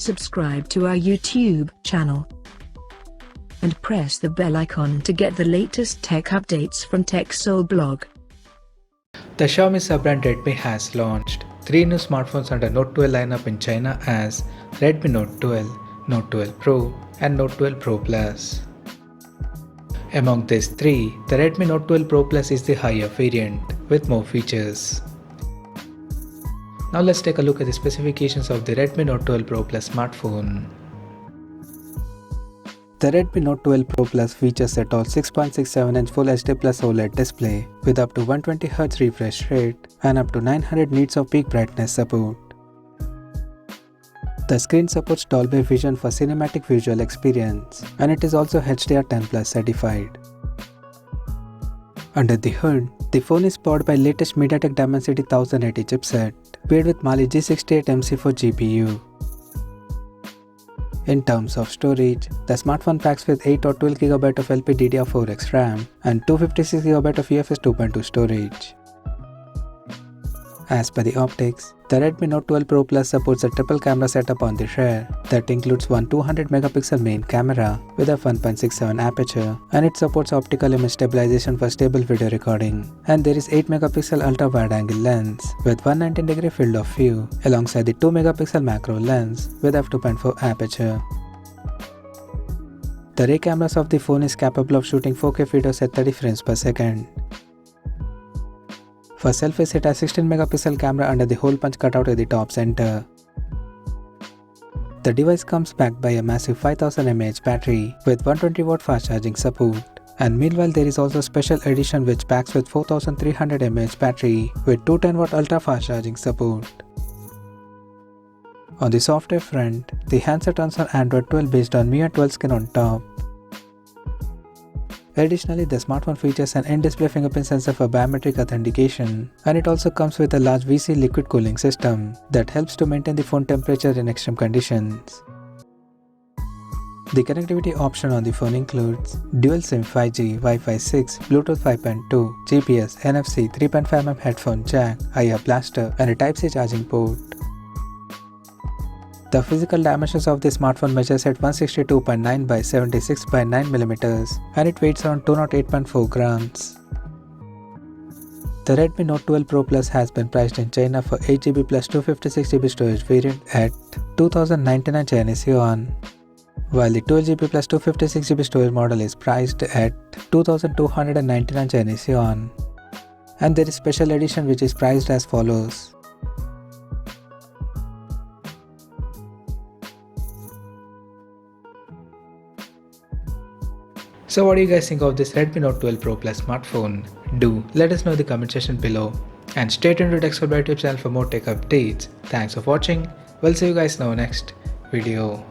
subscribe to our YouTube channel and press the bell icon to get the latest tech updates from TechSole Blog. The Xiaomi sub-brand Redmi has launched 3 new smartphones under Note 12 lineup in China as Redmi Note 12, Note 12 Pro and Note 12 Pro Plus. Among these 3, the Redmi Note 12 Pro Plus is the higher variant with more features. Now let's take a look at the specifications of the Redmi Note 12 Pro Plus smartphone. The Redmi Note 12 Pro Plus features a tall 6.67-inch Full HD Plus OLED display with up to 120Hz refresh rate and up to 900 nits of peak brightness support. The screen supports Dolby Vision for cinematic visual experience, and it is also HDR10 certified. Under the hood, the phone is powered by latest MediaTek Dimensity 1080 chipset paired with Mali-G68 MC4 GPU. In terms of storage, the smartphone packs with 8 or 12GB of LPDDR4X RAM and 256GB of UFS 2.2 storage. As per the optics, the Redmi Note 12 Pro Plus supports a triple camera setup on the rear that includes one 200MP main camera with a 1.67 aperture, and it supports optical image stabilization for stable video recording. And there is 8MP ultra wide angle lens with 119° field of view alongside the 2MP macro lens with f2.4 aperture. The rear cameras of the phone is capable of shooting 4K videos at 30 frames per second. For selfies, it has 16MP camera under the hole punch cutout at the top center. The device comes backed by a massive 5000 mAh battery with 120W fast charging support. And meanwhile, there is also a special edition which packs with 4300 mAh battery with 210W ultra fast charging support. On the software front, the handset runs on Android 12 based on MIUI 12 skin on top. Additionally, the smartphone features an in-display fingerprint sensor for biometric authentication, and it also comes with a large VC liquid cooling system that helps to maintain the phone temperature in extreme conditions. The connectivity option on the phone includes dual SIM 5G, Wi-Fi 6, Bluetooth 5.2, GPS, NFC, 3.5mm headphone jack, IR blaster, and a Type-C charging port. The physical dimensions of the smartphone measures at 162.9 by 76 by 9mm and it weighs around 208.4 grams. The Redmi Note 12 Pro Plus has been priced in China for 8GB plus 256GB storage variant at 2099 Chinese yuan, while the 12GB plus 256GB storage model is priced at 2299 Chinese yuan. And there is special edition which is priced as follows. So what do you guys think of this Redmi Note 12 Pro Plus smartphone? Do let us know in the comment section below. And stay tuned to TechSole Blog YouTube channel for more tech updates. Thanks for watching. We'll see you guys in our next video.